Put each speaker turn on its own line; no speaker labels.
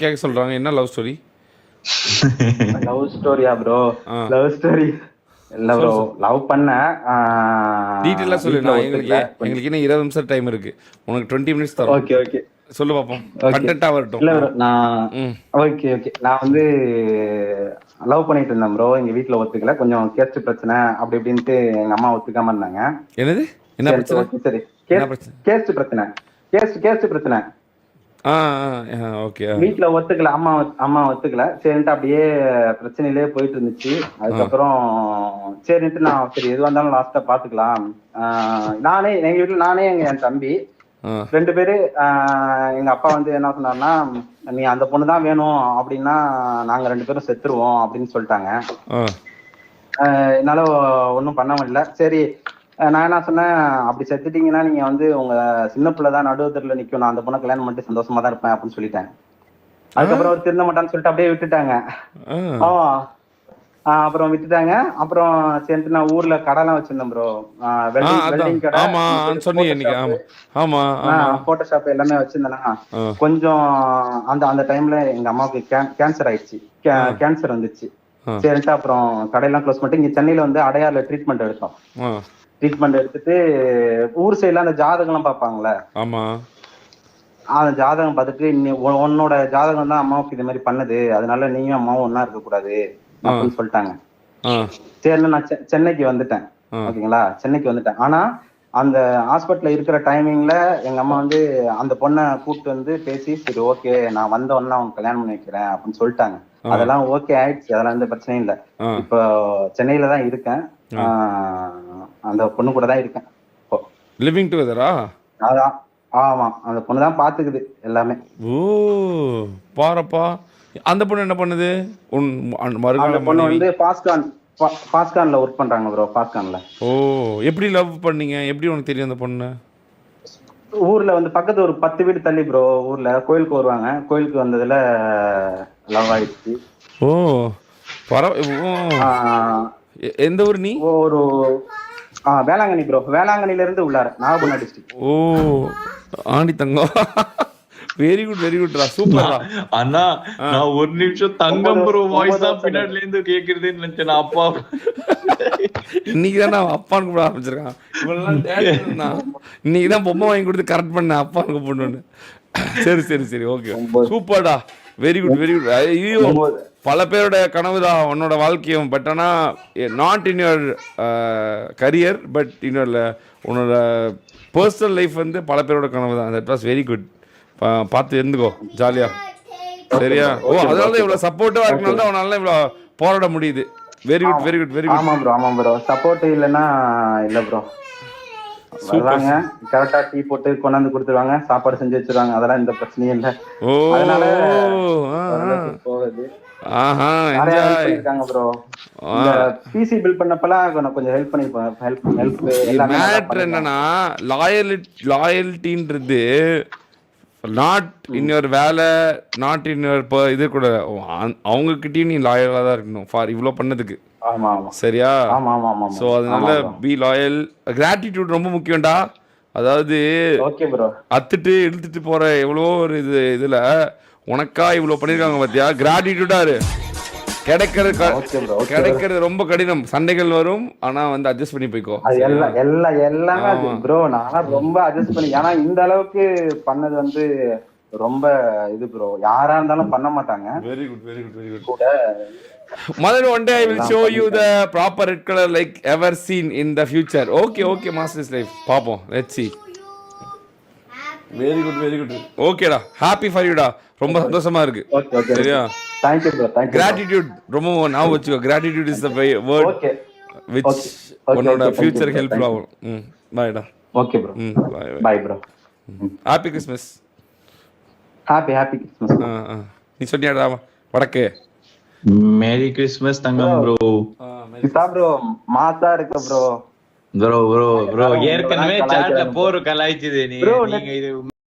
கேட்க சொல்றாங்க. என்ன லவ் ஸ்டோரி?
லவ் ஸ்டோரியா ப்ரோ? லவ் ஸ்டோரி இல்ல ப்ரோ. லவ் பண்ண
டீட்டெயிலா சொல்லு. நான் எங்களுக்கு இன்னும் 20 நிமிஷம் டைம் இருக்கு. உனக்கு 20 மினிட்ஸ் தரோம்.
ஓகே ஓகே
சொல்லு பாப்போம். கண்டென்ட்டா வரட்டும்.
இல்ல ப்ரோ, நான் ஓகே ஓகே நான் வந்து லவ் பண்ணிட்டு இருந்தேன் ப்ரோ. எங்க வீட்ல ஒத்துக்கல, கொஞ்சம் கேஸ்ட் பிரச்சனை அப்படி இப்படின்ட்டு எங்க அம்மா ஒத்துக்காம இருந்தாங்க.
என்னது? என்ன பிரச்சனை?
சரி,
என்ன பிரச்சனை?
கேஸ்ட் பிரச்சனை, கேஸ்ட் பிரச்சனை.
ஓகே.
வீட்ல ஒத்துக்கல, அம்மா ஒத்துக்கல. சரின்ட்டு அப்படியே பிரச்சனையிலே போயிட்டு இருந்துச்சு. அதுக்கப்புறம் சரின்ட்டு நான் சரி எதுவா இருந்தாலும் லாஸ்டா பாத்துக்கலாம். நானே எங்க வீட்டுல நானே என் தம்பி 2 பேரு. எங்க அப்பா வந்து என்ன சொன்னாருன்னா, நீ அந்த பொண்ணு தான் வேணும் அப்படின்னா நாங்க 2 பேரும் செத்துருவோம் அப்படின்னு சொல்லிட்டாங்க. என்னால ஒன்றும் பண்ண முடியல. சரி, நான் என்ன சொன்னேன், அப்படி செத்துட்டீங்கன்னா நீங்க வந்து உங்க சின்ன பிள்ளைதான் நடுவத்துல நிக்கும், நான் அந்த பொண்ணை கல்யாணம் பண்ணிட்டு சந்தோஷமா தான் இருப்பேன் அப்படின்னு சொல்லிட்டேன். அதுக்கப்புறம் அவர் திருந்த மாட்டான்னு சொல்லிட்டு அப்படியே விட்டுட்டாங்க. அப்புறம் விட்டுட்டாங்க. அப்புறம் சேர்ந்து நான் ஊர்ல கடைலாம் வச்சிருந்தேன் ப்ரோ. வெல்டிங் கடை, போட்டோ ஷாப் எல்லாமே வச்சிருந்தேன்னா கொஞ்சம் அந்த டைம்ல எங்க அம்மாவுக்கு கேன்சர் ஆயிடுச்சு. கேன்சர் வந்துச்சு. சரின்ட்டு அப்புறம் கடையெல்லாம் க்ளோஸ் பண்ணிட்டு இங்க சென்னையில வந்து அடையாறுல ட்ரீட்மெண்ட் எடுத்தோம். ட்ரீட்மெண்ட் எடுத்துட்டு ஊர் சைட்ல அந்த ஜாதகம் எல்லாம் பாப்பாங்கல்ல, அந்த ஜாதகம் பார்த்துட்டு உன்னோட ஜாதகம் தான் அம்மாவுக்கு இது மாதிரி பண்ணுது, அதனால நீயும் அம்மாவும் ஒன்னா இருக்க கூடாது அப்படின்னு சொல்லிட்டாங்க. சரின்னு நான் சென்னைக்கு வந்துட்டேன். ஓகேங்களா, சென்னைக்கு வந்துட்டேன். ஆனா அந்த ஹாஸ்பிட்டல்ல இருக்கிற டைமிங்ல எங்க அம்மா வந்து அந்த பொண்ணை கூப்பிட்டு வந்து பேசி, சரி ஓகே நான் வந்த உடனே அவங்க கல்யாணம் பண்ணி வைக்கிறேன் அப்படின்னு சொல்லிட்டாங்க. அதெல்லாம் ஓகே ஆயிடுச்சு, அதெல்லாம் எந்த பிரச்சனையும் இல்லை. இப்போ சென்னையில தான் இருக்கேன், அந்த பொண்ணு கூட தான் இருக்கேன்.
லிவிங் டுகெதரா?
அதான், ஆமா, அந்த பொண்ணு தான் பாத்துக்குது எல்லாமே.
ஓ பாரப்பா. அந்த பொண்ணு என்ன பண்ணுது?
அந்த பொண்ணு வந்து பாஸ்கான்ல ஒர்க் பண்றாங்க ப்ரோ. பாஸ்கான்ல.
ஓ, எப்படி லவ் பண்ணீங்க? எப்படி உனக்கு தெரியும் அந்த பொண்ணு?
ஊர்ல வந்து பக்கத்து ஒரு 10 வீடு தள்ளி ப்ரோ. ஊர்ல கோயிலுக்கு வருவாங்க, கோயிலுக்கு வந்ததுல லவ் ஆயிடுச்சு.
ஓ எந்த ஊர் நீ?
ஒரு வேளாங்கண்ணி ப்ரோ. வேளாங்கண்ணில இருந்து உள்ளார நாகப்பட்டினம் டிஸ்ட்ரிக்ட்.
ஓ ஆண்டி தங்கம். வெரி குட் வெரி குட்ரா, சூப்பர்ரா.
அண்ணா நான் ஒரு நிமிஷம் தங்கம் ப்ரோ வாய்ஸ் தான் பின்னாடில இருந்து கேக்குறதுன்னு நினைச்சேன். அப்பா
இன்னைக்கு தான் நான் அப்பான்னு கூட ஆரம்பிச்சிருக்கான். இன்னைக்கு தான் பொம்மை வாங்கி கொடுத்து கரெக்ட் பண்ண அப்பானுக்கு பொண்ணுன்னு. சரி சரி சரி, ஓகே, சூப்பர்டா, வெரி குட் வெரி குட். ஐயோ, பல பேரோட கனவு தான் உன்னோட வாழ்க்கையும். பட் ஆனால் not in your career, but உன்னோட பர்சனல் லைஃப் வந்து பல பேரோட கனவு தான். That was very good. பார்த்து இருந்துக்கோ ஜாலியா, சரியா? ஓ, அதனால தான் இவ்வளோ சப்போர்ட்டிவா இருக்கனால தான் உன்னால இவ்வளோ போராட முடியுது. Very good very good very good.
ஆமா ப்ரோ, ஆமா ப்ரோ. சப்போர்ட் இல்லைன்னா இல்லை ப்ரோ. வருவாங்க, கரெக்டா டீ போட்டு கொண்டாந்து கொடுத்துருவாங்க, சாப்பாடு செஞ்சு வச்சிருவாங்க, அதெல்லாம் இந்த பிரச்சனையும் இல்லை. அதனால போகுது. ப்ரோ பிசி பில்ட் பண்ணப்பலாம் கொஞ்சம் ஹெல்ப் பண்ணிருப்பேன்.
மேட்டர் என்னன்னா, லாயல்ட்டின்றது நாட் இன் யுவர் வேலை, நாட் இன் யுவர் இது கூட அவங்க கிட்டயும் நீ லாயலா தான் இருக்கணும் ஃபார் இவ்வளோ பண்ணதுக்கு. சரியா? ஸோ அதனால பி லாயல். கிராட்டிடியூட் ரொம்ப முக்கியம்டா. அதாவது அத்துட்டு இழுத்துட்டு போற எவ்வளோ ஒரு இதுல உனக்கா இவ்வளோ பண்ணிருக்காங்க பார்த்தியா? கிராட்டிடியூடா இரு. கிடைக்கிறது ரொம்ப கடினம். சண்டைகள் வரும், ஆனா வந்து அட்ஜஸ்ட் பண்ணி போய்க்கோ.
எல்லாமே ப்ரோ நான் ரொம்ப அட்ஜஸ்ட் பண்ணி, ஏன்னா இந்த அளவுக்கு பண்ணது வந்து ரொம்ப இது ப்ரோ. யாரா இருந்தாலும் பண்ண மாட்டாங்க.
Very good very good very good. Mother, one day I will show you the proper red color like ever seen in the future. Okay, master's life. பாப்போம், let's see. Very good very good. Okay டா, happy for you டா. ரொம்ப சந்தோஷமா இருக்கு. சரியா?
Thank you bro, thank you.
Gratitude ரொம்ப நான் வச்சுக்கோ. Gratitude is the word which உன்னோட future help ஆகும். Bye டா.
Okay bro. Bye bro.
Happy Christmas.
Happy Christmas.
நீ சொன்னியாடா வடக்கு?
மேரி கிறிஸ்மஸ் தங்கம் ப்ரோ.
ப்ரோ மாசா இருக்கு ப்ரோ.
ப்ரோ ஏற்கனவே சாட்ல போர் கலாய்ச்சது நீங்க இது